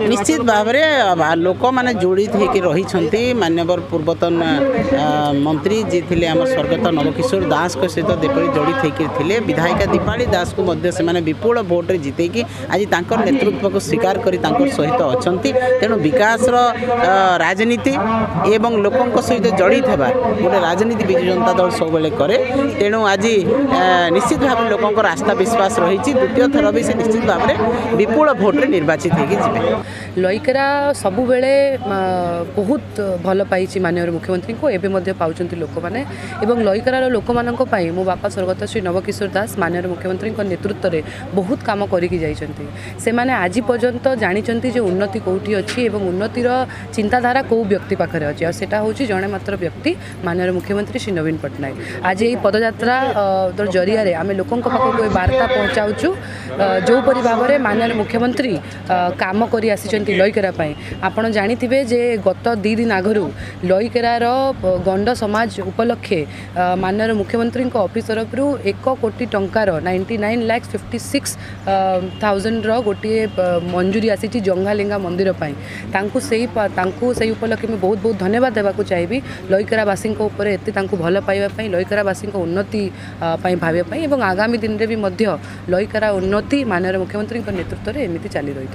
निश्चित भाव में लोक मैंने जोड़ित होती मान्यवर पूर्वतन मंत्री जी थे आम स्वर्गत नवकिशोर दास को सहित देपरी जोड़ित होते विधायिका दीपाली दास को विपुल भोट्रे जितेकी आज नेतृत्व को स्वीकार कर सहित अच्छा तेणु विकास राजनीति एवं लोकों सहित जड़ित होगा गोटे राजनीति विजु जनता दल सब कै तेणु आज निश्चित भाव में लोकों आस्था विश्वास रही द्वितीय थर भी से निश्चित भाव में विपुल भोट्रे निर्वाचित होगी लईकेरा सबु बेले बहुत भल पाई माननीय मुख्यमंत्री को एवं पाँच लोक मैंने लईकेरार लोक मान मो बापा स्वर्गत श्री नवकिशोर दास माननीय मुख्यमंत्री नेतृत्व में बहुत कम करने आज पर्यंत जानते उन्नति कौटी अच्छी उन्नतिर चिंताधारा कौ व्यक्ति पाखे अच्छी आटा हूँ जड़े मात्र व्यक्ति माननीय मुख्यमंत्री श्री नवीन पट्टनायक आज यही पदयात्रा जरिया आम लोकों पाखक वार्ता पहुँचाऊँ जोपरी भाव में माननीय मुख्यमंत्री काम कर लईकेरा आपड़ जाथे जे गत 2 दिन आगु लईकेरार गंड समाज उपलक्षे माननीय मुख्यमंत्री ऑफिस तरफ 1 कोटी टंकार 99,56,000 गोटे मंजूरी आसी जंगालिंगा मंदिर से उपलक्षे में बहुत बहुत धन्यवाद देवाक चाहिए लईकेरावासी एत भल पाइबापी लईकेरावासी उन्नति भावाई और आगामी दिन में भी लईकेरा उन्नति माननीय मुख्यमंत्री नेतृत्व में एमती चली रही।